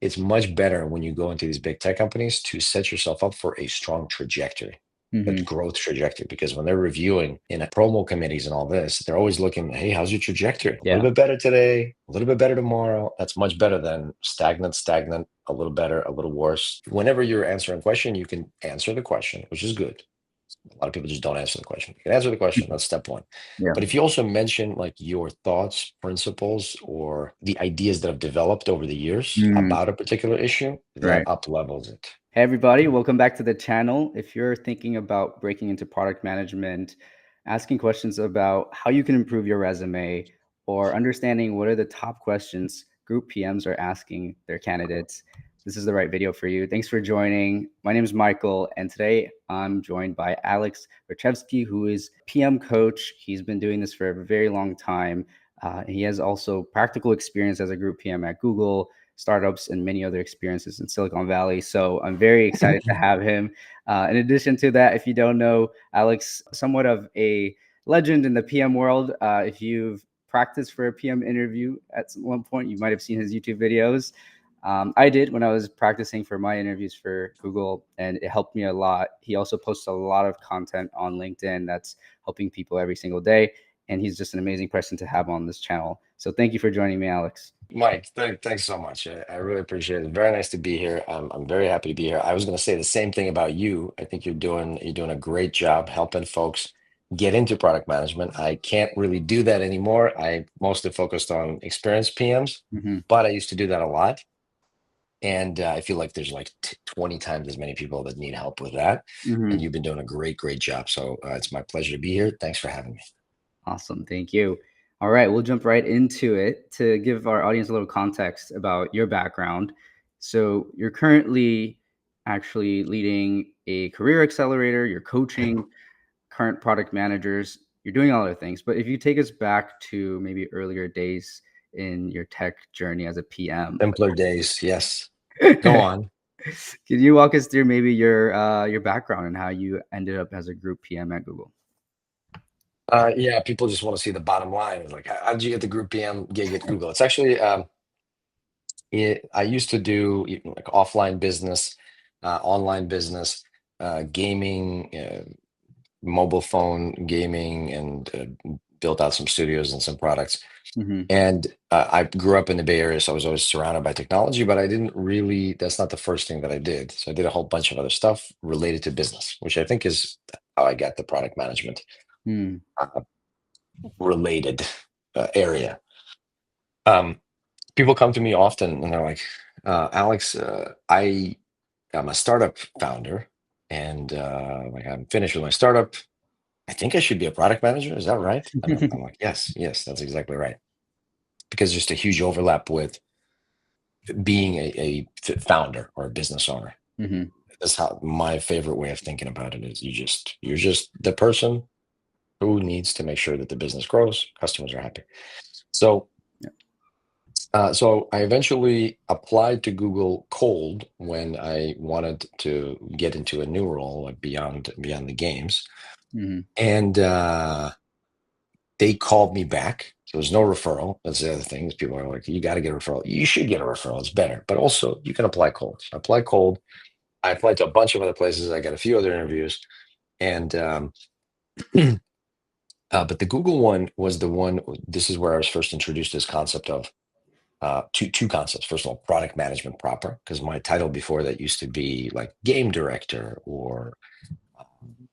it's much better when you go into these big tech companies to set yourself up for a strong trajectory, a Hmm. growth trajectory, because when they're reviewing in a promo committees and all this, they're always looking, hey, how's your trajectory? A little Yeah. bit better today, a little bit better tomorrow. That's much better than stagnant, a little better, a little worse. Whenever you're answering a question, you can answer the question, which is good. A lot of people just don't answer the question. You can answer the question. That's step one. Yeah. But if you also mention like your thoughts, principles, or the ideas that have developed over the years Mm, about a particular issue, that right. up levels it. Hey everybody, welcome back to the channel. If you're thinking about breaking into product management, asking questions about how you can improve your resume, or understanding what are the top questions Group PMs are asking their candidates, this is the right video for you. Thanks for joining. My name is Michael, and today I'm joined by Alex Rechevskiy, who is PM coach. He's been doing this for a very long time. He has also practical experience as a Group PM at Google, startups, and many other experiences in Silicon Valley. So I'm very excited to have him. In addition to that, if you don't know, Alex, somewhat of a legend in the PM world. If you've practiced for a PM interview at one point, you might have seen his YouTube videos. I did when I was practicing for my interviews for Google, and it helped me a lot. He also posts a lot of content on LinkedIn that's helping people every single day. And he's just an amazing person to have on this channel. So thank you for joining me, Alex. Mike, thanks so much. I really appreciate it. Very nice to be here. I'm very happy to be here. I was going to say the same thing about you. I think you're doing a great job helping folks get into product management. I can't really do that anymore. I mostly focused on experienced PMs, Hmm. but I used to do that a lot. And I feel like there's like 20 times as many people that need help with that. And Hmm. you've been doing a great job. So it's my pleasure to be here. Thanks for having me. Awesome. Thank you. All right, we'll jump right into it to give our audience a little context about your background. So, you're currently actually leading a career accelerator, you're coaching current product managers, you're doing all other things. But if you take us back to maybe earlier days in your tech journey as a PM, Simpler days. Yes. Go can on. you walk us through maybe your background and how you ended up as a group PM at Google? Yeah, people just want to see the bottom line. It's like, how did you get the Group PM gig at Google? It's actually, I used to do like offline business, online business, gaming, mobile phone gaming, and built out some studios and some products. Hmm. And I grew up in the Bay Area, so I was always surrounded by technology, but I didn't really, that's not the first thing that I did. So I did a whole bunch of other stuff related to business, which I think is how I got the product management Mm. uh, related area. Um, People come to me often and they're like, Alex, I am a startup founder and like I'm finished with my startup. I think I should be a product manager. Is that right? And I'm like, yes, that's exactly right. Because there's just a huge overlap with being a founder or a business owner. Hmm. That's how my favorite way of thinking about it is you're just the person who needs to make sure that the business grows, customers are happy. So so I eventually applied to Google cold when I wanted to get into a new role, like beyond the games, Hmm. and they called me back. So there's no referral. That's the other thing. Is people are like, you got to get a referral. You should get a referral. It's better, but also you can apply cold. So I apply cold. I applied to a bunch of other places. I got a few other interviews, and but the Google one was the one. This is where I was first introduced to this concept of two concepts. First of all, product management proper, because my title before that used to be like game director or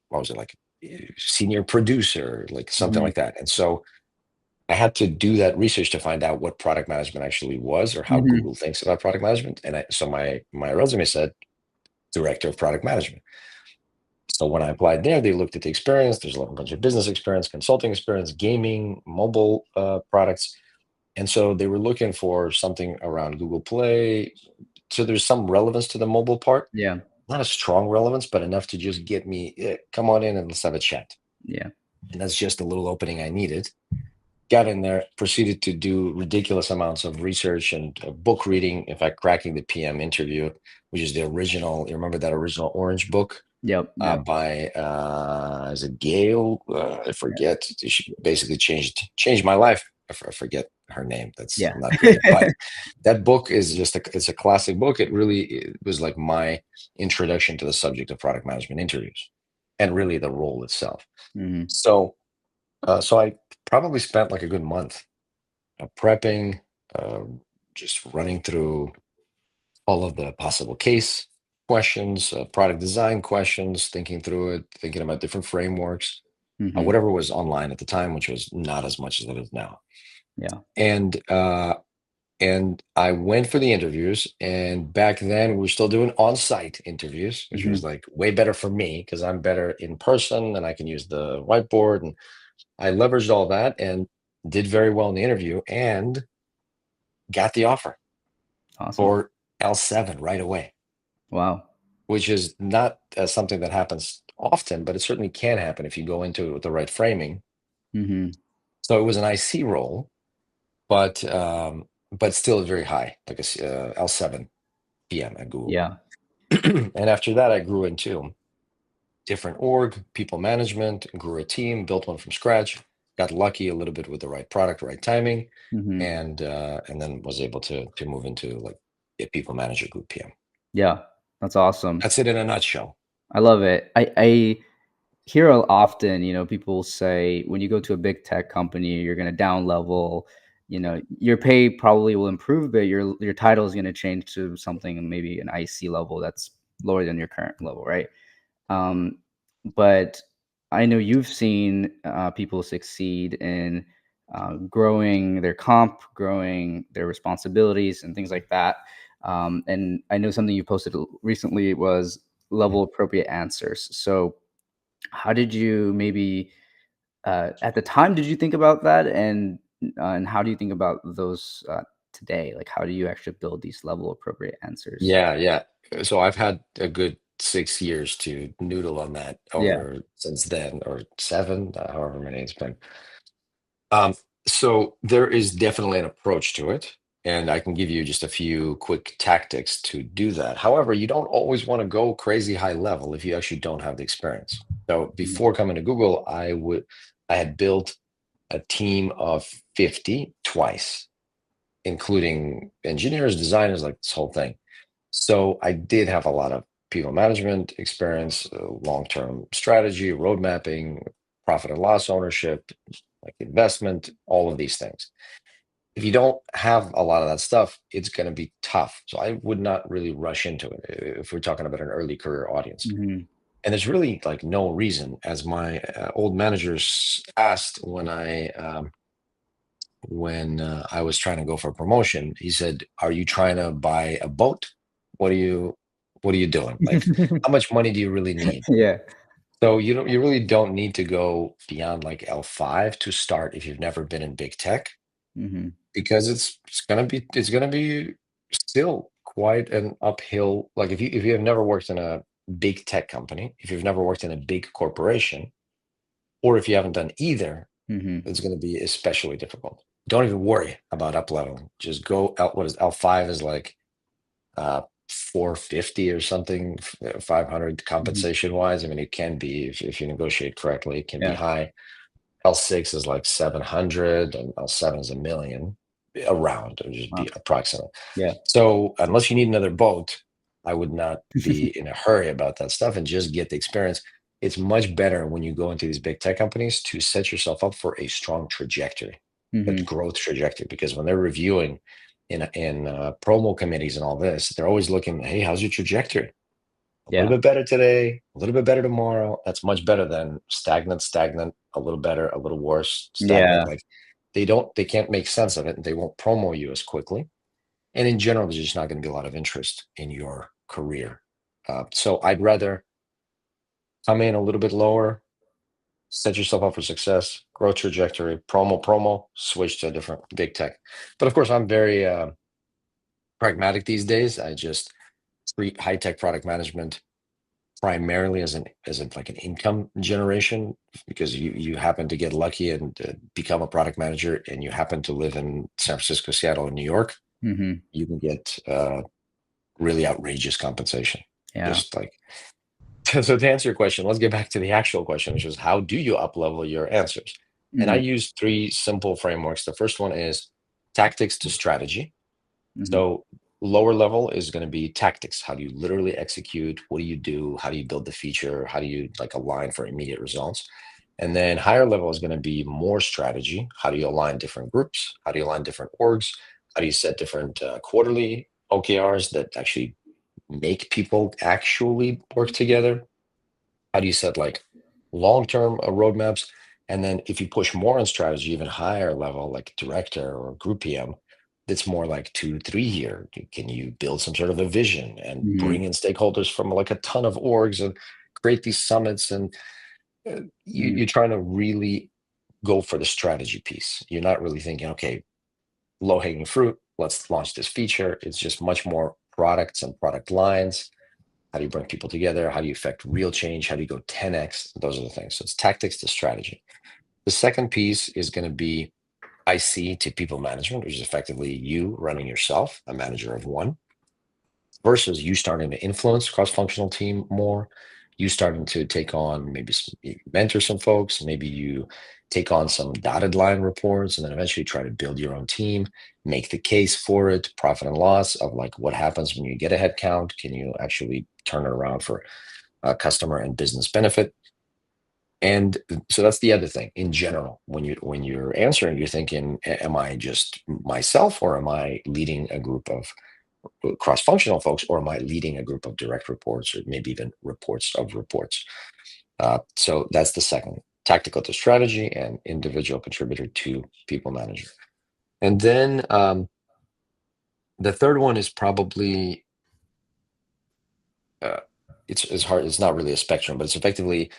what was it like senior producer, like something Hmm. like that. And so I had to do that research to find out what product management actually was or how Hmm. Google thinks about product management. And so my resume said director of product management. So when I applied there, they looked at the experience. There's a bunch of business experience, consulting experience, gaming, mobile products. And so they were looking for something around Google Play. So there's some relevance to the mobile part, Yeah. not a strong relevance, but enough to just get me, come on in and let's have a chat. Yeah. And that's just the little opening I needed. Got in there, proceeded to do ridiculous amounts of research and book reading. In fact, cracking the PM interview, which is the original. You remember that original Orange book Yep. Yep. by is it Gail? I forget. She basically changed my life. I forget her name. That's Yeah. not great, but that book is just it's a classic book. It was like my introduction to the subject of product management interviews, and really the role itself. Mhm. So, so I probably spent like a good month prepping, uh, just running through all of the possible case questions, product design questions, thinking through it, thinking about different frameworks, Mhm. whatever was online at the time, which was not as much as it is now. Yeah. And I went for the interviews. And back then, we were still doing on-site interviews, which was Mhm. like way better for me because I'm better in person and I can use the whiteboard. And I leveraged all that and did very well in the interview and got the offer Awesome. for L7 right away, Wow. which is not something that happens often, but it certainly can happen if you go into it with the right framing. Mhm. So it was an IC role, but still very high, like L7 PM at Google. Yeah. And after that, I grew into different org, people management, grew a team, built one from scratch, got lucky a little bit with the right product, right timing, Mhm. and then was able to move into like a people manager, Group PM. Yeah. That's awesome. That's it in a nutshell. I love it. I hear often, people say when you go to a big tech company, you're going to down level. Your pay probably will improve, but your title is going to change to something maybe an IC level that's lower than your current level, right? Um, but I know you've seen people succeed in growing their comp, growing their responsibilities, and things like that. And I know something you posted recently was level appropriate answers. So, how did you maybe at the time did you think about that, and how do you think about those today? Like, how do you actually build these level appropriate answers? Yeah, yeah. So I've had a good 6 years to noodle on that Yeah. over since then, or seven, however many it's been. Um, so there is definitely an approach to it, and I can give you just a few quick tactics to do that. However, you don't always want to go crazy high level if you actually don't have the experience. So Mhm. before coming to Google, I had built a team of 50 twice, including engineers, designers, like this whole thing. So I did have a lot of people management experience, long-term strategy, road mapping, profit and loss ownership, like investment, all of these things. If you don't have a lot of that stuff, it's going to be tough. So I would not really rush into it if we're talking about an early career audience. Mhm. And there's really like no reason, as my old managers asked when I was trying to go for a promotion. He said, "Are you trying to buy a boat? What are you what are you doing? Like, how much money do you really need?" Yeah. So you really don't need to go beyond like L5 to start if you've never been in big tech, Mhm. because it's gonna be still quite an uphill. Like if you have never worked in a big tech company, if you've never worked in a big corporation, or if you haven't done either, Mhm. it's going to be especially difficult. Don't even worry about up leveling. Just go out. What is L5 is like 450 or something, 500 Mhm. compensation wise. I mean, it can be if you negotiate correctly, it can be Yeah. high. L6 is like 700 and L7 is a million around, or just be Wow. approximate. Yeah. So unless you need another boat, I would not be in a hurry about that stuff and just get the experience. It's much better when you go into these big tech companies to set yourself up for a strong trajectory, a Mhm. growth trajectory, because when they're reviewing in promo committees and all this, they're always looking, hey, how's your trajectory? A little Yeah. bit better today, a little bit better tomorrow. That's much better than stagnant, stagnant, a little better, a little worse, stagnant. Yeah. Like they can't make sense of it, and they won't promo you as quickly. And in general, there's just not going to be a lot of interest in your career. So I'd rather come in a little bit lower, set yourself up for success, growth trajectory, promo, switch to a different big tech. But of course, I'm very pragmatic these days. I just treat high tech product management primarily as like an income generation, because you happen to get lucky and become a product manager and you happen to live in San Francisco, Seattle, and New York. Mhm. You can get really outrageous compensation. Yeah. Just like so to answer your question, let's get back to the actual question, which is how do you up level your answers? And I Mhm, use three simple frameworks. The first one is tactics to strategy. mhm, So lower level is going to be tactics. How do you literally execute? What do you do? How do you build the feature? How do you like align for immediate results? And then higher level is going to be more strategy. How do you align different groups? How do you align different orgs? How do you set different quarterly OKRs that actually make people actually work together? How do you set like long-term roadmaps? And then if you push more on strategy, even higher level, like director or group PM, that's more like 2 3 year. Can you build some sort of a vision and mhm, bring in stakeholders from like a ton of orgs and create these summits? And mm, you're trying to really go for the strategy piece. You're not really thinking, okay, low hanging fruit, let's launch this feature. It's just much more products and product lines. How do you bring people together? How do you affect real change? How do you go 10x? Those are the things. So it's tactics to strategy. The second piece is going to be IC to people management, which is effectively you running yourself, a manager of one, versus you starting to influence cross-functional team more. You starting to take on maybe you mentor some folks, maybe you take on some dotted line reports, and then eventually try to build your own team, make the case for it, profit and loss of like what happens when you get a head count. Can you actually turn it around for customer and business benefit? And so that's the other thing in general. When you're answering, you're thinking, Am I just myself, or am I leading a group of cross-functional folks, or am I leading a group of direct reports, or maybe even reports of reports? So that's the second: tactical to strategy and individual contributor to people manager. And then the third one is probably uh, it's hard. It's not really a spectrum, but it's effectively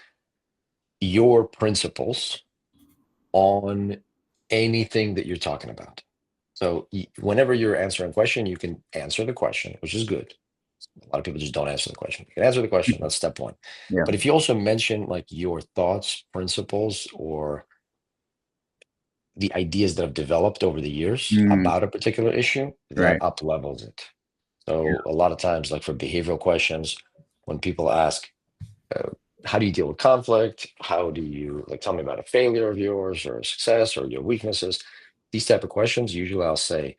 your principles on anything that you're talking about. So whenever you're answering a question, you can answer the question, which is good. A lot of people just don't answer the question. You can answer the question. mhm. That's step one. Yeah. But if you also mention like your thoughts, principles, or the ideas that have developed over the years Mm, about a particular issue, that right. up levels it. Yeah. So a lot of times, like for behavioral questions, when people ask, uh, how do you deal with conflict? How do you like tell me about a failure of yours or a success or your weaknesses? These type of questions, usually I'll say,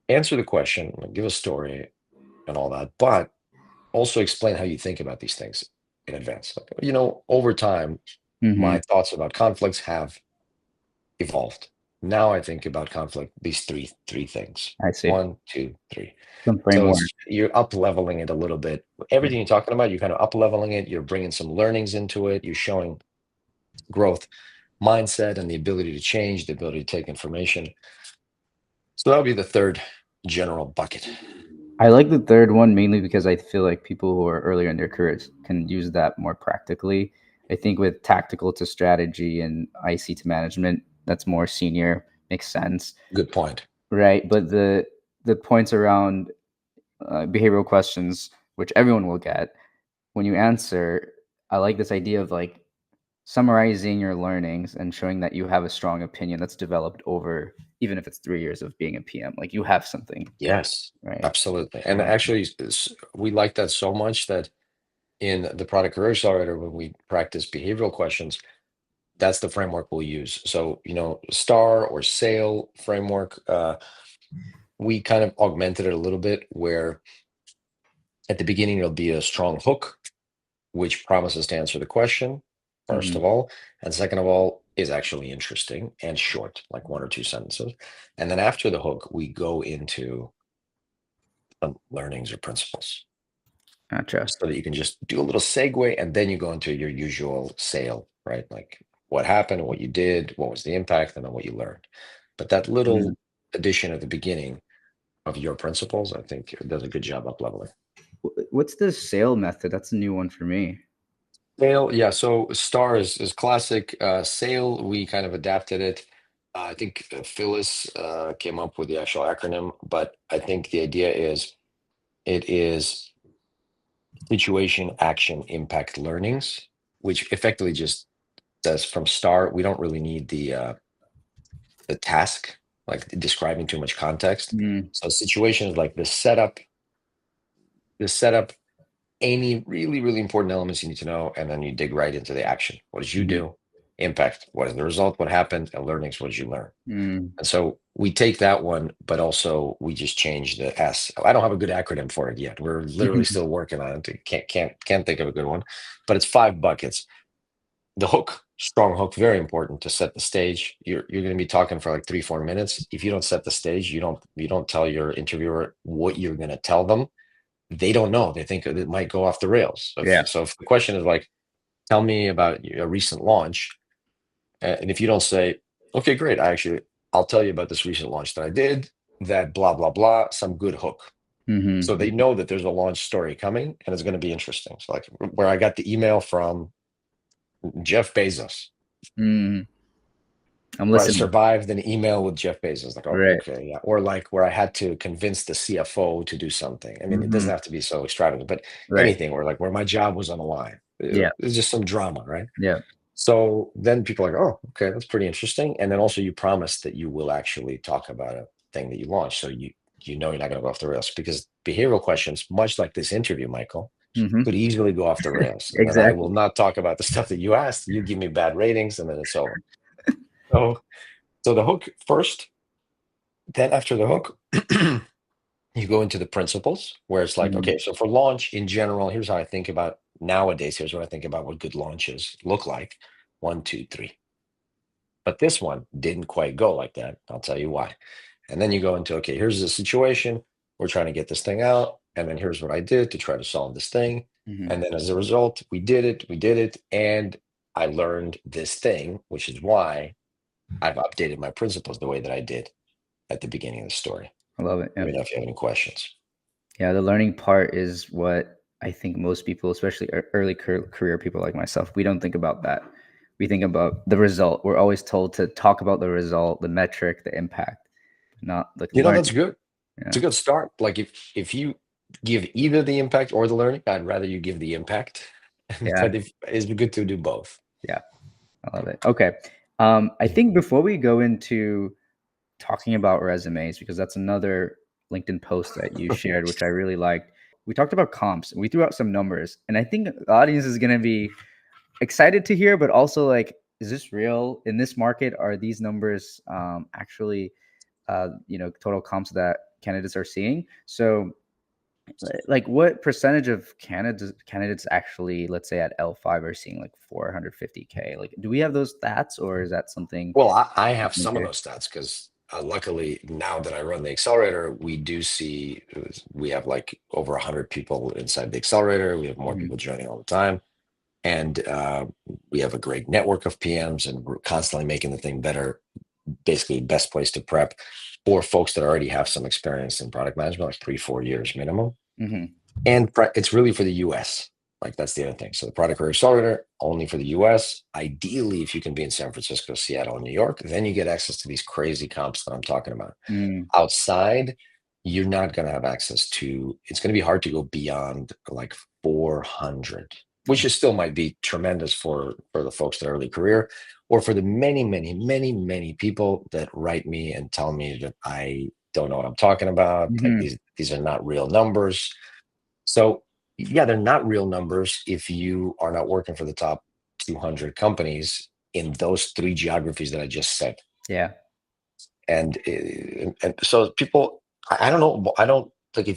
answer the question, like, give a story and all that, but also explain how you think about these things in advance. Like, over time, Mhm. my thoughts about conflicts have evolved. Now I think about conflict, these three things. I see. One, two, three. Some So framework. you're up leveling it a little bit. Yeah. Everything you're talking about, you're kind of up leveling it. You're bringing some learnings into it. You're showing growth mindset and the ability to change, the ability to take information. So that would be the third general bucket. I like the third one mainly because I feel like people who are earlier in their careers can use that more practically. I think with tactical to strategy and IC to management, that's more senior, makes sense, Good point. right? But the points around behavioral questions, which everyone will get, when you answer, I like this idea of like summarizing your learnings and showing that you have a strong opinion that's developed over, even if it's 3 years of being a PM, like you have something, Yes, right? absolutely. And Um, actually, we like that so much that in the product career accelerator, when we practice behavioral questions, that's the framework we'll use. So, STAR or SAIL framework, we kind of augmented it a little bit where at the beginning, there'll be a strong hook, which promises to answer the question, first mhm, of all. And second of all, is actually interesting and short, like one or two sentences. And then after the hook, we go into some learnings or principles gotcha. so that you can just do a little segue and then you go into your usual sale, right? Like what happened, what you did, what was the impact, and then what you learned. But that Mm. little addition at the beginning of your principles, I think does a good job up leveling. What's the sale method? That's a new one for me. Sale, yeah. So Star is classic. Sale, we kind of adapted it. I think Phyllis came up with the actual acronym, but I think the idea is it is situation, action, impact, learnings, which effectively just says from Star, we don't really need the task, like describing too much context. Mm, So situations like the setup, any really, really important elements you need to know, and then you dig right into the action. What did you mhm, do? Impact, what is the result, what happened, and learnings, what did you learn? Mm. And so we take that one, but also we just change the S. I don't have a good acronym for it yet. We're literally still working on it. Can't think of a good one, but it's 5 buckets. The hook, strong hook, very important to set the stage. You're going to be talking for like 3-4 minutes. If you don't set the stage, you don't tell your interviewer what you're going to tell them. They don't know. They think it might go off the rails. Yeah. So if the question is like, tell me about a recent launch, and if you don't say, okay, great, I'll tell you about this recent launch that I did, that blah blah blah, some good hook. So they Mm-hmm. know that there's a launch story coming and it's going to be interesting. So like where I got the email from Jeff Bezos, Mm. I'm where I listening. survived an email with Jeff Bezos, like, oh, Right. okay, yeah. Or like where I had to convince the CFO to do something. I mean, it doesn't Mm-hmm. have to be so extravagant, but Right. anything where my job was on the line. Yeah. It's just some drama, right? Yeah. So then people are like, oh, okay, that's pretty interesting. And then also you promise that you will actually talk about a thing that you launched. So you know you're not going to go off the rails, because behavioral questions, much like this interview, Michael, Mm-hmm. could easily go off the rails. And then I will Exactly. not talk about the stuff that you asked. You give me bad ratings and then it's over. So the hook first, then after the hook, you go into the principles where it's like, Mm. okay, so for launch in general, here's how I think about nowadays. Here's what I think about what good launches look like. One, two, three. But this one didn't quite go like that. I'll tell you why. And then you go into, okay, here's the situation. We're trying to get this thing out. And then here's what I did to try to solve this thing. Mm-hmm. And then as a result, we did it. And I learned this thing, which is why I've updated my principles the way that I did at the beginning of the story. I love it. Let Yeah. me know if you have any questions. Yeah. The learning part is what I think most people, especially early career people like myself, we don't think about that. We think about the result. We're always told to talk about the result, the metric, the impact, not the That's learning. good. It's Yeah. a good start. Like if you give either the impact or the learning, I'd rather you give the impact. Yeah. But if it's good to do both. Yeah. I love it. Okay. I think before we go into talking about resumes, because that's another LinkedIn post that you shared, which I really liked. We talked about comps. We threw out some numbers, and I think the audience is going to be excited to hear, but also like, is this real in this market? Are these numbers actually, total comps that candidates are seeing? So, like, what percentage of candidates actually, let's say at L5, are seeing like 450K? Like, do we have those stats, or is that something Well, I you have can some of share? those stats because luckily now that I run the accelerator, we do see we have like over 100 people inside the accelerator. We have more Mhm. people joining all the time. And we have a great network of PMs, and we're constantly making the thing better. Basically, best place to prep for folks that already have some experience in product management, like 3-4 years minimum. Mhm. And it's really for the US. Like that's the other thing. So the product career accelerator only for the US. Ideally, if you can be in San Francisco, Seattle, New York, then you get access to these crazy comps that I'm talking about. Mm. Outside, you're not going to have access to. It's going to be hard to go beyond like 400, which is still might be tremendous for the folks that are early career, or for the many, many, many, many people that write me and tell me that I don't know what I'm talking about. Like Mhm. these are not real numbers. So, yeah, they're not real numbers if you are not working for the top 200 companies in those three geographies that I just said. Yeah. And so people, I don't know, I don't like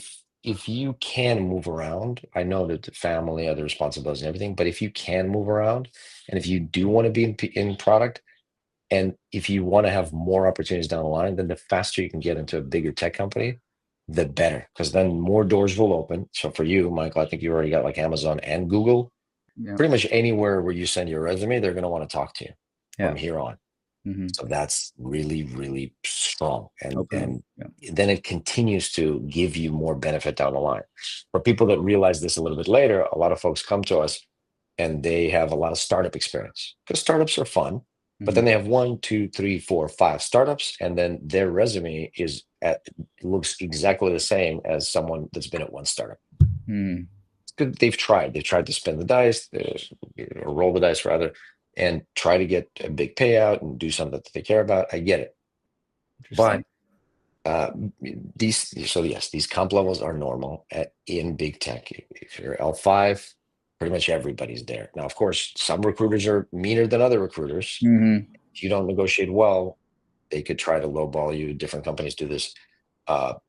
if you can move around. I know that the family, other responsibilities, and everything, but if you can move around, and if you do want to be in product, and if you want to have more opportunities down the line, then the faster you can get into a bigger tech company, the better, because then more doors will open. So for you, Michael, I think you already got like Amazon and Google. Yeah. Pretty much anywhere where you send your resume, they're going to want to talk to you from Yeah. here on. Mhm. So that's really, really strong. And Open up. and Yeah. then it continues to give you more benefit down the line. For people that realize this a little bit later, a lot of folks come to us and they have a lot of startup experience because startups are fun. But then Mhm. they have 1, 2, 3, 4, 5 startups, and then their resume looks exactly the same as someone that's been at one startup. Mm. It's good that they've tried to spin the dice, or roll the dice rather, and try to get a big payout and do something that they care about. I get it. Interesting. But uh, these, so yes, these comp levels are normal in big tech. If you're L5, pretty much everybody's there. Now, of course, some recruiters are meaner than other recruiters. Hmm. If you don't negotiate well, they could try to lowball you. Different companies do this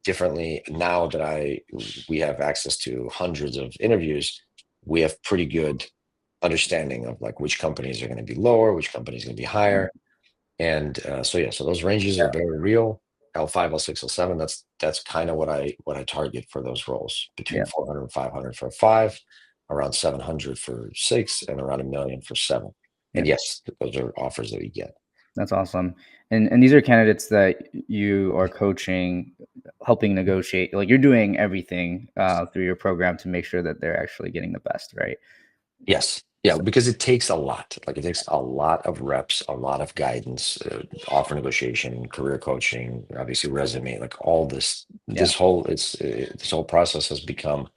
differently. Now that we have access to hundreds of interviews, we have pretty good understanding of like which companies are going to be lower, which companies are going to be higher. And so yeah, so those ranges are very real. L5, L6, L7. That's kind of what I target for those roles, between Yeah. 400 and 500 for 5, around 700 for 6, and around 1 million for 7. Yeah. And yes, those are offers that we get. That's awesome. And these are candidates that you are coaching, helping negotiate. Like you're doing everything through your program to make sure that they're actually getting the best, right? Yes. Yeah, So, because it takes a lot. Like it takes a lot of reps, a lot of guidance, offer negotiation, career coaching, obviously resume, like all this. yeah. This whole process has become,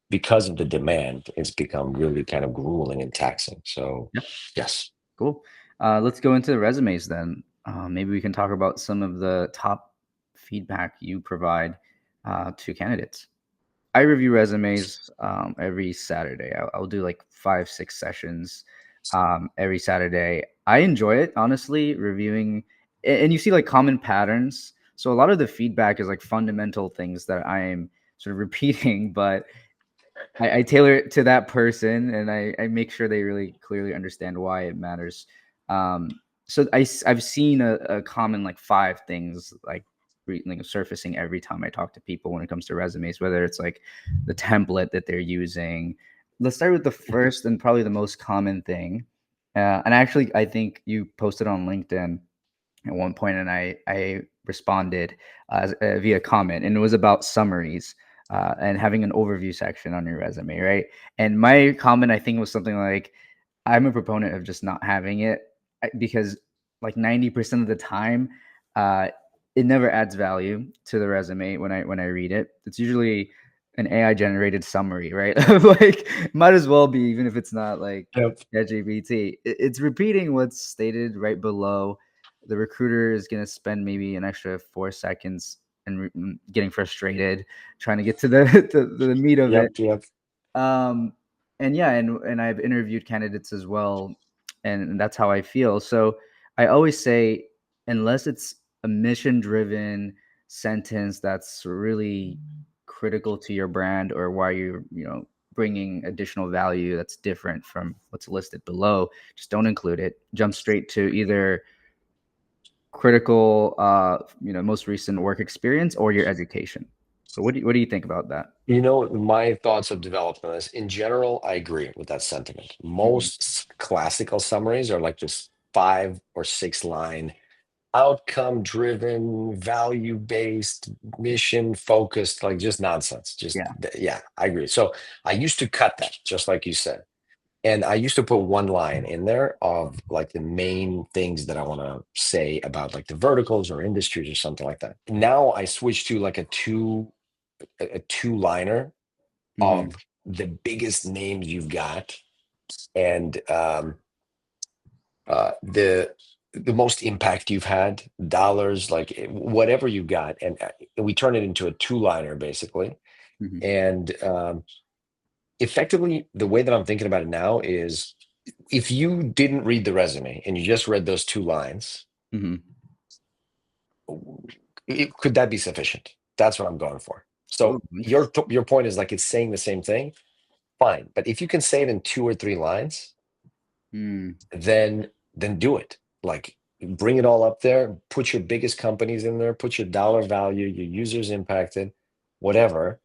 because of the demand, it's become really kind of grueling and taxing. So, Yeah. yes. Cool. Let's go into the resumes then. Maybe we can talk about some of the top feedback you provide to candidates. I review resumes every Saturday. I'll do like 5, 6 sessions every Saturday. I enjoy it, honestly, reviewing, and you see like common patterns. So a lot of the feedback is like fundamental things that I am sort of repeating, but I tailor it to that person, and I make sure they really clearly understand why it matters. So I've seen a common like 5 things like like surfacing every time I talk to people when it comes to resumes, whether it's like the template that they're using. Let's start with the first and probably the most common thing. And actually, I think you posted on LinkedIn at one point, and I responded via comment, and it was about summaries and having an overview section on your resume, right? And my comment, I think, was something like, "I'm a proponent of just not having it because, like 90% of the time, uh, it never adds value to the resume when I read it. It's usually an AI generated summary, right? Like, might as well be, even if it's not like Yep. ChatGPT. It's repeating what's stated right below. The recruiter is going to spend maybe an extra 4 seconds and getting frustrated trying to get to the to the meat of it. Yep. Yep. um and yeah, and I've interviewed candidates as well, and that's how I feel. So I always say, unless it's a mission driven sentence that's really critical to your brand, or why you're bringing additional value that's different from what's listed below, just don't include it. Jump straight to either critical most recent work experience or your education. So what do you think about that? My thoughts of development is, in general, I agree with that sentiment. Mhm. Most classical summaries are like just 5 or 6 line, outcome driven, value based, mission focused, like just nonsense. Yeah. Yeah, I agree. So I used to cut that, just like you said. And I used to put one line in there of like the main things that I want to say about like the verticals or industries or something like that. Now I switch to like a two-liner Hmm. of the biggest names you've got, and the most impact you've had, dollars, like whatever you got, and we turn it into a two-liner basically. Hmm. And effectively, the way that I'm thinking about it now is, if you didn't read the resume and you just read those 2 lines, Hmm. could that be sufficient? That's what I'm going for. Oh, So your interesting. your point is like it's saying the same thing, fine. But if you can say it in 2 or 3 lines, Mm, then do it. Like bring it all up there, put your biggest companies in there, put your dollar value, your users impacted, whatever,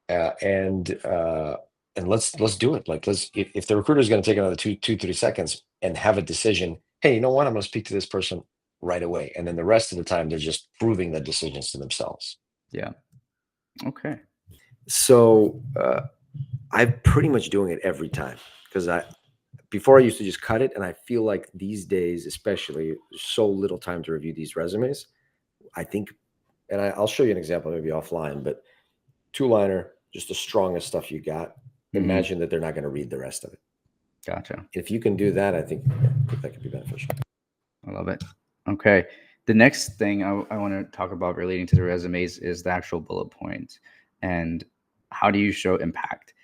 uh, and uh, and let's do it. Like if the recruiter is going to take another 3 seconds and have a decision, hey, you know what? I'm going to speak to this person right away, and then the rest of the time they're just proving the decisions to themselves. yeah. Okay. So I'm pretty much doing it every time, because I before I used to just cut it, and I feel like these days, especially, there's so little time to review these resumes. I think, and I'll show you an example maybe offline, but two-liner, just the strongest stuff you got. Hmm. Imagine that they're not going to read the rest of it. Gotcha. If you can do that, I think that could be beneficial. I love it. Okay. The next thing I want to talk about relating to the resumes is the actual bullet point, and how do you show impact?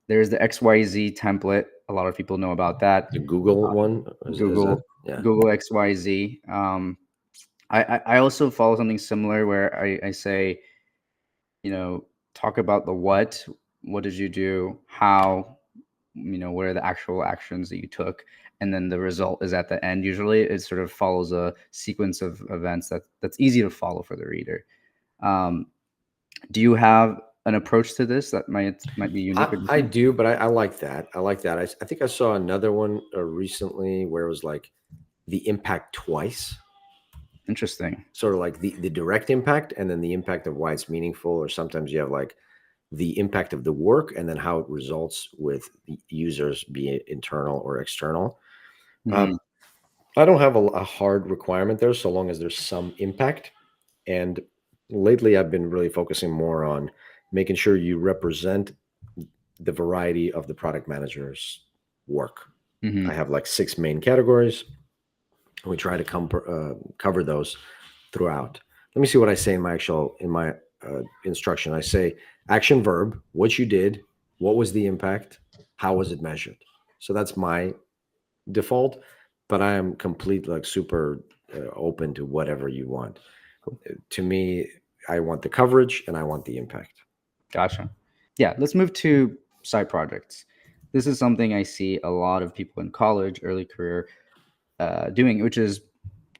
There's the XYZ template. A lot of people know about that. The Google one is that? Google Yeah. Google XYZ. I also follow something similar where I say, talk about the what did you do, how, what are the actual actions that you took, and then the result is at the end. Usually it sort of follows a sequence of events that's easy to follow for the reader. Um, do you have an approach to this that might be unique or I different? do, but I like that. I like that. I think I saw another one recently where it was like the impact twice, Interesting. sort of like the direct impact and then the impact of why it's meaningful. Or sometimes you have like the impact of the work and then how it results with the users, be it internal or external. Hmm. Um, I don't have a hard requirement there, so long as there's some impact. And lately, I've been really focusing more on making sure you represent the variety of the product manager's work. I Hmm. have like six main categories. We try to cover those throughout. Let me see what I say in my instruction. I say action verb, what you did, what was the impact, how was it measured. So that's my default, but I am completely like super open to whatever you want. To me, I want the coverage and I want the impact. Gotcha. Yeah, let's move to side projects. This is something I see a lot of people in college, early career, doing, which is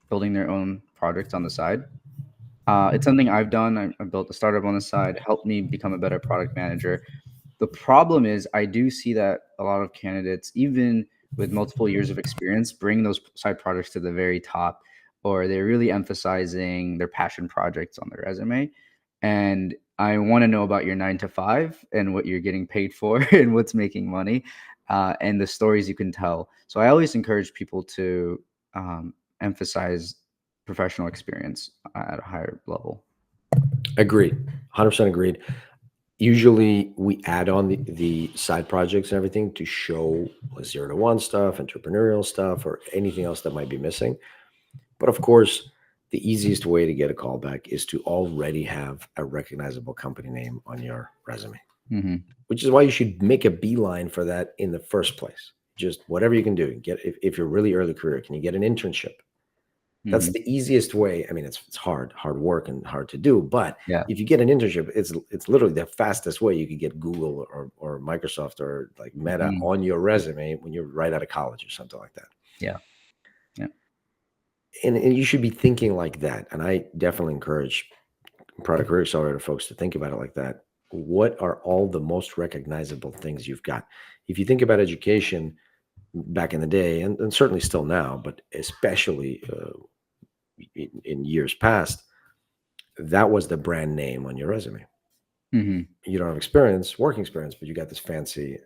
building their own projects on the side. It's something I've done. I built a startup on the side, helped me become a better product manager. The problem is, I do see that a lot of candidates, even with multiple years of experience, bring those side projects to the very top, or they're really emphasizing their passion projects on their resume. And I want to know about your 9 to 5 and what you're getting paid for and what's making money, and the stories you can tell. So I always encourage people to emphasize professional experience at a higher level. Agreed. 100% agreed. Usually we add on the side projects and everything to show like 0 to 1 stuff, entrepreneurial stuff, or anything else that might be missing. But of course, the easiest way to get a callback is to already have a recognizable company name on your resume, Hmm. which is why you should make a beeline for that in the first place. Just whatever you can do. If you're really early career, can you get an internship? That's Hmm. the easiest way. I mean, it's hard work and hard to do. But Yeah. if you get an internship, it's literally the fastest way you could get Google or Microsoft or like Meta Mhm. on your resume when you're right out of college or something like that. Yeah. Yeah. And you should be thinking like that. And I definitely encourage product career accelerator folks to think about it like that. What are all the most recognizable things you've got? If you think about education back in the day, and certainly still now, but especially in years past, that was the brand name on your resume. Mhm. You don't have experience, working experience, but you got this fancy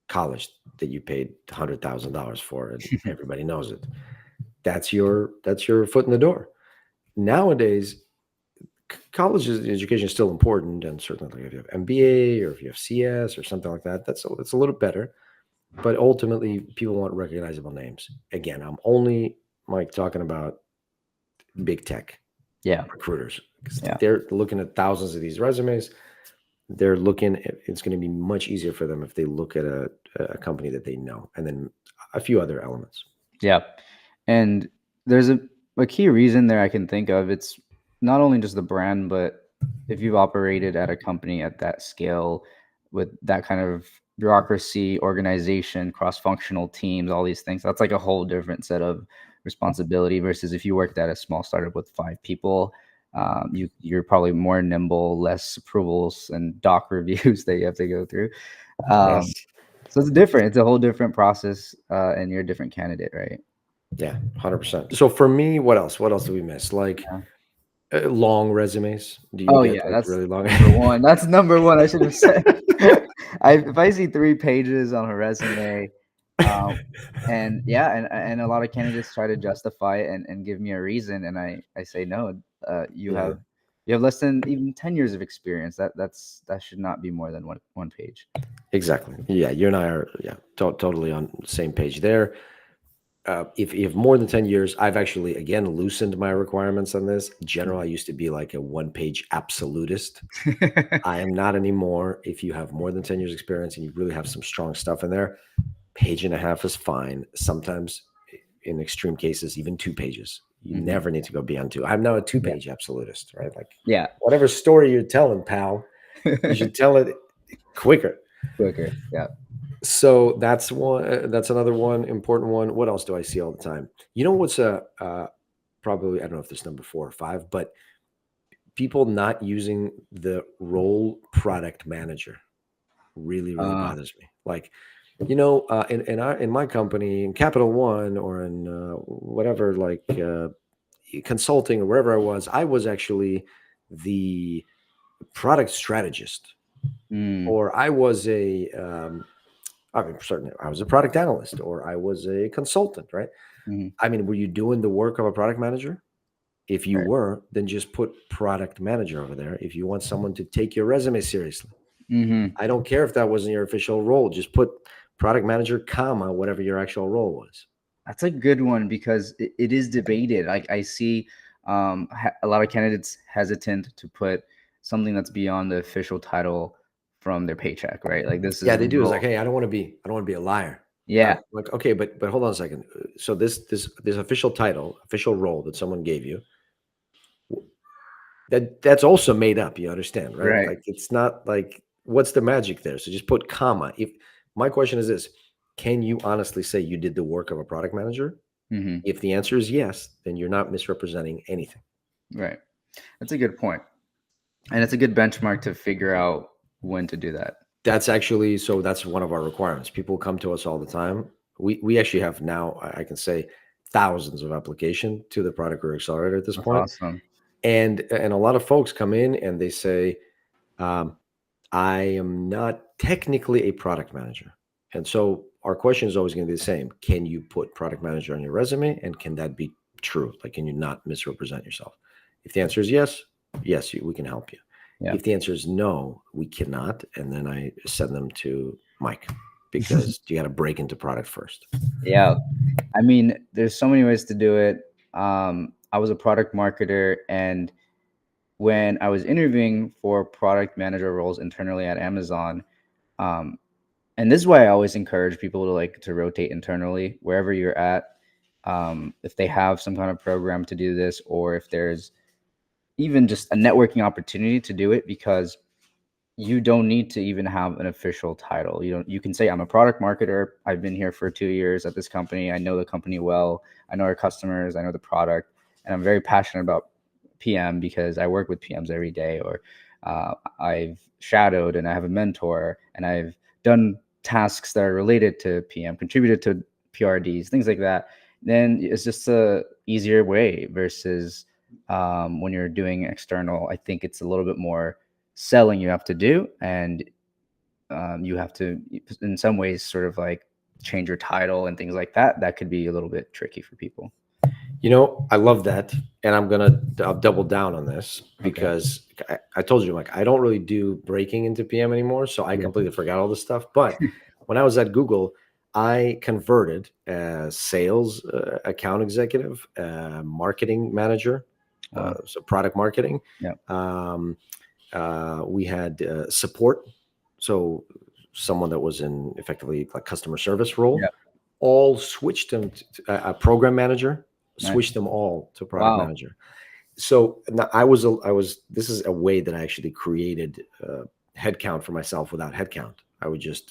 college that you paid $100,000 for, and everybody knows it. That's your foot in the door. Nowadays, college education is still important, and certainly if you have MBA or if you have CS or something like that, that's a little better. But ultimately, people want recognizable names. Again, I'm only like talking about big tech Yeah. recruiters because Yeah. they're looking at thousands of these resumes. They're looking at, it's going to be much easier for them if they look at a company that they know, and then a few other elements. Yeah. And there's a key reason there I can think of. It's not only just the brand, but if you've operated at a company at that scale with that kind of bureaucracy, organization, cross-functional teams, all these things, that's like a whole different set of responsibility versus if you worked at a small startup with 5 people. You're probably more nimble, less approvals and doc reviews that you have to go through. Yes. Um, so it's different. It's a whole different process, and you're a different candidate, right? Yeah, 100%. So for me, what else? What else do we miss? Like Yeah. long resumes. Do you Oh, get yeah, like that's really long? number 1. That's number 1, I should have said. If I see 3 pages on a resume, um, and yeah, and a lot of candidates try to justify it and give me a reason, and I say, "No, you Yeah, have less than even 10 years of experience. That should not be more than one page." exactly. Yeah, you and I are, yeah, totally on the same page there. if you have more than 10 years, I've actually, again, loosened my requirements on this. General, I used to be like a one-page absolutist. I am not anymore. If you have more than 10 years experience and you really have some strong stuff in there, page and a half is fine. Sometimes in extreme cases, even 2 pages. You Mhm. never need to go beyond two. I'm now a Yeah. two-page absolutist, right? Like Yeah. whatever story you're telling, pal, you should tell it quicker. Quicker. Yeah. So that's one. That's another one important one. What else do I see all the time? You know what's a probably, I don't know if this number 4 or 5, but people not using the role product manager really Uh, bothers me. Like, in my company, in Capital One or in whatever, like consulting or wherever I was actually the product strategist, mm, or I was I mean, certainly I was a product analyst, or I was a consultant, right? mhm, I mean, were you doing the work of a product manager? If you right. were, then just put product manager over there. If you want someone to take your resume seriously, Mhm. I don't care if that wasn't your official role. Just put product manager, comma, whatever your actual role was. That's a good one because it is debated. Like I see a lot of candidates hesitant to put something that's beyond the official title from their paycheck, right? Like this Yeah, is they the do. It's like, role. hey, I don't want to be a liar. Yeah. Like, okay, but hold on a second. So this official title, official role that someone gave you, that's also made up. You understand, right? Right. Like, it's not like, what's the magic there? So just put comma. If my question is this, can you honestly say you did the work of a product manager? Hmm. If the answer is yes, then you're not misrepresenting anything. Right. That's a good point. And it's a good benchmark to figure out when to do that. That's actually, so that's one of our requirements. People come to us all the time. We actually have now, I can say, thousands of application to the product career accelerator at this That's point. awesome. And a lot of folks come in and they say, um, I am not technically a product manager. And so our question is always going to be the same. Can you put product manager on your resume? And can that be true? Like, can you not misrepresent yourself? If the answer is yes, yes, we can help you. Yeah. If the answer is no, we cannot. And then I send them to Mike, because you got to break into product first. Yeah. I mean, there's so many ways to do it. I was a product marketer, and when I was interviewing for product manager roles internally at Amazon, um, and this is why I always encourage people to like to rotate internally wherever you're at. If they have some kind of program to do this, or if there's even just a networking opportunity to do it, because you don't need to even have an official title. You can say I'm a product marketer. I've been here for 2 years at this company. I know the company well. I know our customers. I know the product, and I'm very passionate about PM because I work with PMs every day, or I've shadowed and I have a mentor, and I've done tasks that are related to PM, contributed to PRDs, things like that. Then it's just a easier way versus when you're doing external. I think it's a little bit more selling you have to do, and you have to in some ways sort of like change your title and things like that. That could be a little bit tricky for people. I love that, and I'll double down on this, Okay. because I told you, like, I don't really do breaking into PM anymore, so I Yeah. completely forgot all this stuff. But when I was at Google, I converted as sales account executive, marketing manager, Wow. so product marketing. Yeah. Um, we had support, so someone that was in effectively like customer service role, Yeah. all switched them to a program manager, Nice. switched them all to product Wow. manager. So now this is a way that I actually created headcount for myself without headcount.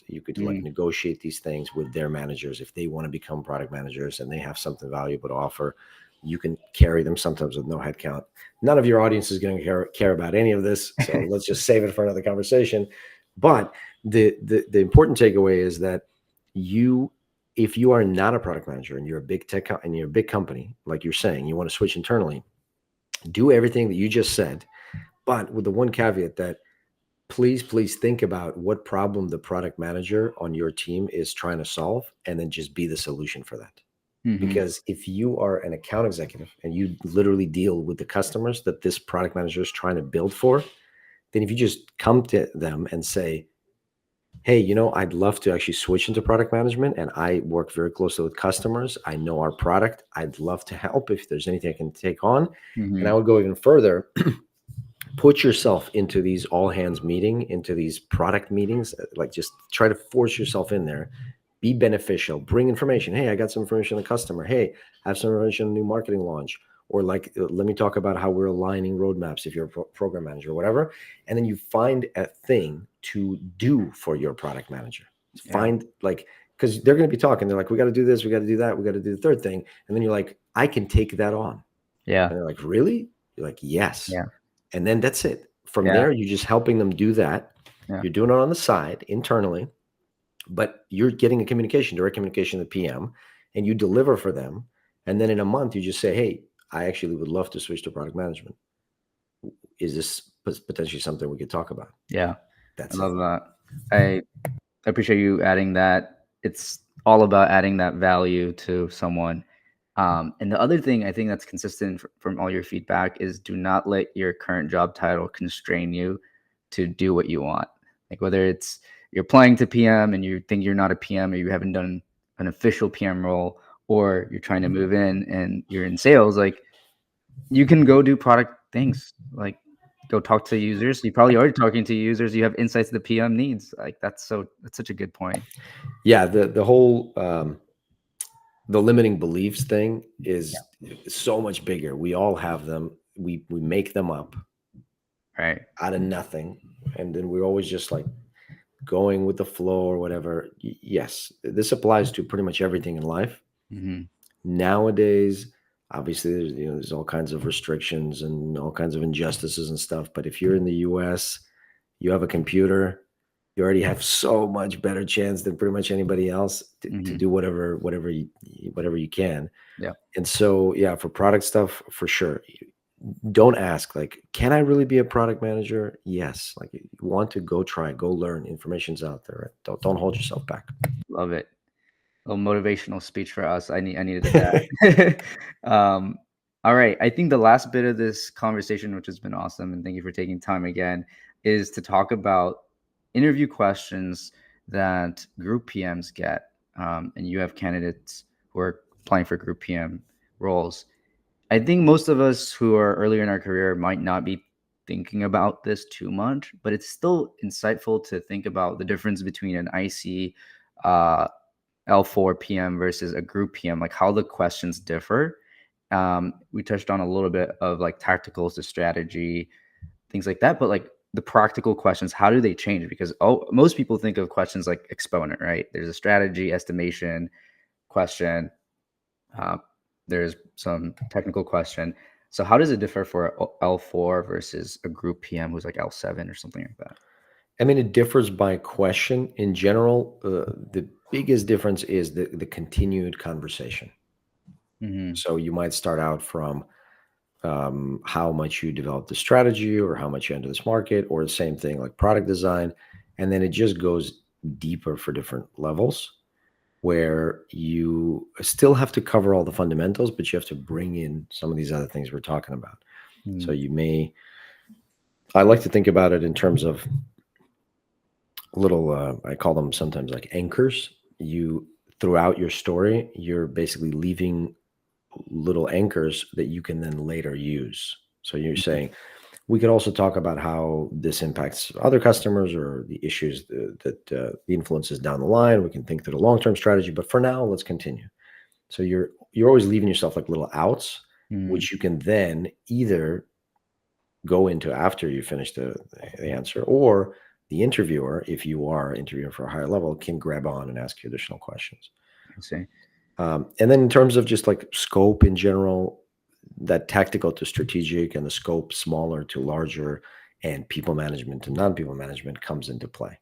You could like Mm. negotiate these things with their managers. If they want to become product managers and they have something valuable to offer, you can carry them sometimes with no headcount. None of your audience is going to care about any of this. So let's just save it for another conversation. But the important takeaway is that you, if you are not a product manager and you're a big tech and you're a big company, like you're saying, you want to switch internally, do everything that you just said, but with the one caveat that please think about what problem the product manager on your team is trying to solve, and then just be the solution for that. Hmm. Because if you are an account executive and you literally deal with the customers that this product manager is trying to build for, then if you just come to them and say, hey, I'd love to actually switch into product management, and I work very closely with customers. I know our product. I'd love to help if there's anything I can take on. And I Hmm. would go even further. Put yourself into these all hands meeting, into these product meetings, like just try to force yourself in there. Be beneficial, bring information. Hey, I got some information on the customer. Hey, I have some information on a new marketing launch. Or like, let me talk about how we're aligning roadmaps if you're a program manager or whatever. And then you find a thing to do for your product manager. Yeah. Find like, because they're going to be talking. They're like, we got to do this, we got to do that, we got to do the third thing. And then you're like, I can take that on. Yeah. And they're like, really? You're like, yes. Yeah. And then that's it. From Yeah. there, you're just helping them do that. Yeah. You're doing it on the side internally, but you're getting a communication, direct communication to the PM, and you deliver for them. And then in a month, you just say, hey, I actually would love to switch to product management. Is this potentially something we could talk about? Yeah. I That's it. love that. I appreciate you adding that. It's all about adding that value to someone. And the other thing I think that's consistent from all your feedback is do not let your current job title constrain you to do what you want. Like whether it's you're applying to PM and you think you're not a PM or you haven't done an official PM role, or you're trying to move in and you're in sales, like you can go do product things. Like go talk to users. You probably are talking to users. You have insights the PM needs. Like that's such a good point. Yeah, the whole the limiting beliefs thing Yeah. is so much bigger. We all have them. We make them up Right. out of nothing, and then we're always just like going with the flow or whatever. Yes, this applies to pretty much everything in life. Hmm. Nowadays, obviously, there's all kinds of restrictions and all kinds of injustices and stuff. But if you're in the U.S., you have a computer, you already have so much better chance than pretty much anybody else to Hmm. do whatever you can. Yeah. And so, yeah, for product stuff, for sure. Don't ask like, can I really be a product manager? Yes. Like, you want to go try, go learn. Information's out there. Right? Don't hold yourself back. Love it. A little motivational speech for us. I needed that. um, all right. I think the last bit of this conversation, which has been awesome, and thank you for taking time again, is to talk about interview questions that group PMs get. And you have candidates who are applying for group PM roles. I think most of us who are earlier in our career might not be thinking about this too much, but it's still insightful to think about the difference between an IC uh, L4 PM versus a group PM, like how the questions differ. We touched on a little bit of like tacticals to strategy, things like that, but like the practical questions, how do they change? Because most people think of questions like exponent, right? There's a strategy, estimation question, uh, there's some technical question. So how does it differ for L4 versus a group PM who's like L7 or something like that? I mean, it differs by question. In general, the biggest difference is the continued conversation. Hmm. So you might start out from how much you develop the strategy or how much you enter this market, or the same thing like product design. And then it just goes deeper for different levels where you still have to cover all the fundamentals, but you have to bring in some of these other things we're talking about. So I like to think about it in terms of little, I call them sometimes like anchors. You, throughout your story, you're basically leaving little anchors that you can then later use. So you're Hmm. saying, we could also talk about how this impacts other customers or the issues the influences down the line. We can think through the long-term strategy, but for now, let's continue. So you're always leaving yourself like little outs, Hmm. which you can then either go into after you finish the answer, or the interviewer, if you are interviewing for a higher level, can grab on and ask you additional questions. I see. And then in terms of just like scope in general, that tactical to strategic and the scope smaller to larger and people management to non-people management comes into play.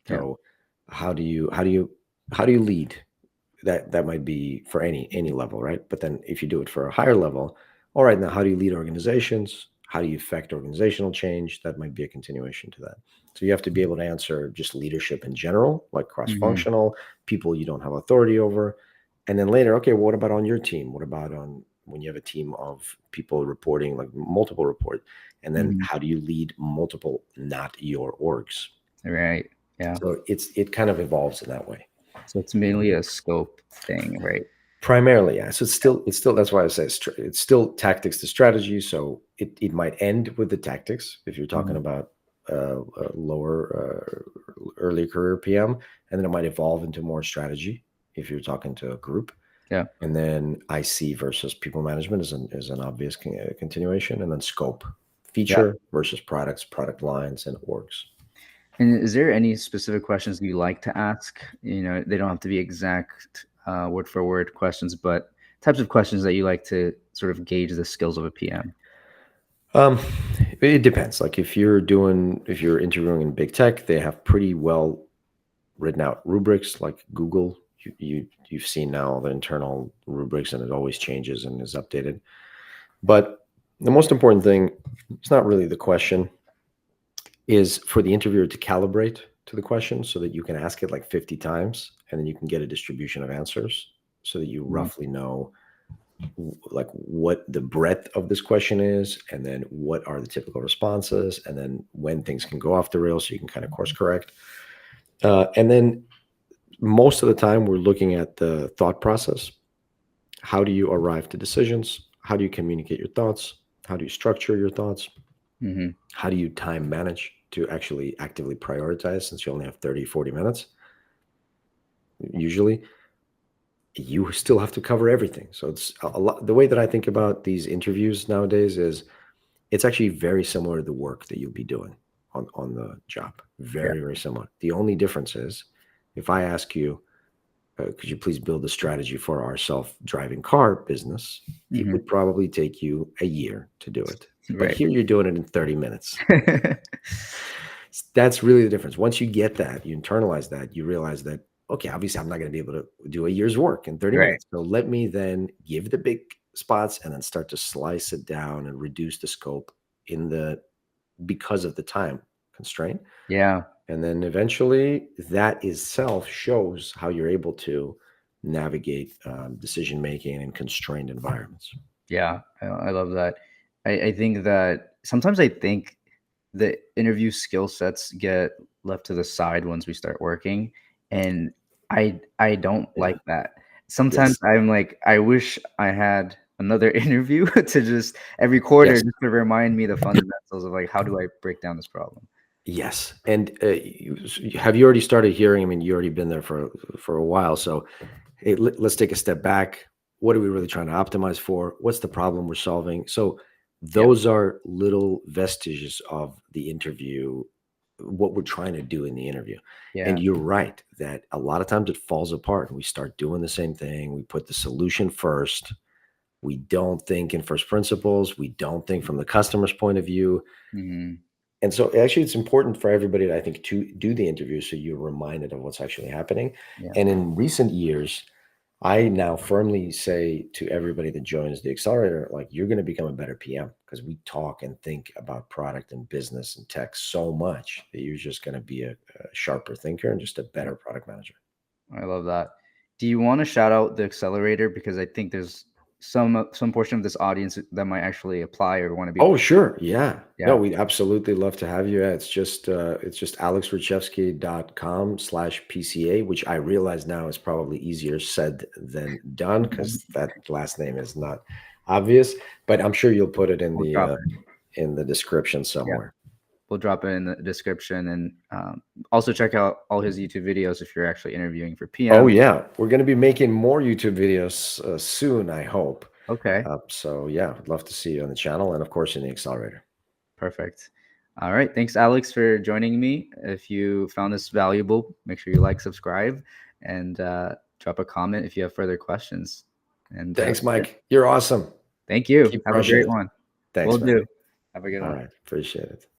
Yeah. So how do you lead? That might be for any level, right? But then if you do it for a higher level, all right, now how do you lead organizations? How do you affect organizational change? That might be a continuation to that. So you have to be able to answer just leadership in general, like Hmm. cross-functional, people you don't have authority over. And then later, okay, well, what about on your team? What about on when you have a team of people reporting, like multiple report? And then Hmm. how do you lead multiple, not your orgs? Right. Yeah. So it kind of evolves in that way. So it's mainly a scope thing, right? Primarily, yeah. So it's still that's why I say it's still tactics to strategy. So it might end with the tactics if you're talking Mhm. about a lower early career PM, and then it might evolve into more strategy if you're talking to a group. Yeah. And then IC versus people management is an obvious continuation, and then scope, Yeah. feature versus products, product lines, and orgs. And is there any specific questions you like to ask? You know, they don't have to be exact word for word questions, but types of questions that you like to sort of gauge the skills of a PM. Um, it depends. Like if you're interviewing in big tech, they have pretty well written out rubrics like Google. You've seen now the internal rubrics, and it always changes and is updated. But the most important thing, it's not really the question, is for the interviewer to calibrate to the question so that you can ask it like 50 times and then you can get a distribution of answers so that you Mhm. roughly know like what the breadth of this question is, and then what are the typical responses, and then when things can go off the rails so you can kind of course correct. And then most of the time we're looking at the thought process. How do you arrive to decisions? How do you communicate your thoughts? How do you structure your thoughts? Mhm. How do you time manage to actually actively prioritize, since you only have 30, 40 minutes? Usually you still have to cover everything. So it's a lot. The way that I think about these interviews nowadays is it's actually very similar to the work that you'll be doing on the job. Yeah. Very, very similar. The only difference is if I ask you, could you please build a strategy for our self-driving car business? It Mhm. would probably take you a year to do it. But Right. here you're doing it in 30 minutes. That's really the difference. Once you get that, you internalize that, you realize that, okay, obviously I'm not going to be able to do a year's work in 30 Right. minutes. So let me then give the big spots and then start to slice it down and reduce the scope in the because of the time constraint. Yeah. And then eventually that itself shows how you're able to navigate decision making in constrained environments. Yeah. I love that. I think that sometimes I think the interview skill sets get left to the side once we start working, and I don't Yeah. like that. Sometimes Yes. I'm like, I wish I had another interview to just every quarter Yes. just to remind me the fundamentals of like how do I break down this problem. Yes. And have you already started hearing? I mean, you already been there for a while. So hey, let's take a step back. What are we really trying to optimize for? What's the problem we're solving? So Yeah. those are little vestiges of the interview, what we're trying to do in the interview. And Yeah. you're right that a lot of times it falls apart and we start doing the same thing. We put the solution first. We don't think in first principles. We don't think from the customer's point of view. Mhm. And so actually it's important for everybody, I think, to do the interview so you're reminded of what's actually happening. Yeah. And in recent years, I now firmly say to everybody that joins the accelerator, like, you're going to become a better PM because we talk and think about product and business and tech so much that you're just going to be a sharper thinker and just a Yeah. better product manager. I love that. Do you want to shout out the accelerator because I think there's some portion of this audience that might actually apply or want to be a Oh, part. sure. Yeah. No, Yeah. we'd absolutely love to have you. Yeah, it's just alexrechevskiy.com/PCA, which I realize now is probably easier said than done because that last name is not obvious, but I'm sure you'll put it We'll drop it. in the description Yeah. somewhere. We'll drop it in the description and also check out all his YouTube videos if you're actually interviewing for Oh PM. yeah, we're going to be making more YouTube videos soon, I hope. Okay. So yeah, I'd love to see you on the channel and of course in the accelerator. Perfect. All right. Thanks, Alex, for joining me. If you found this valuable, make sure you like, subscribe, and drop a comment if you have further questions. And Thanks, that's it. Mike. You're awesome. Thank you. Keep Have a crushing great it. one. Will Thanks, man. do. Have a good All one. right. Appreciate it.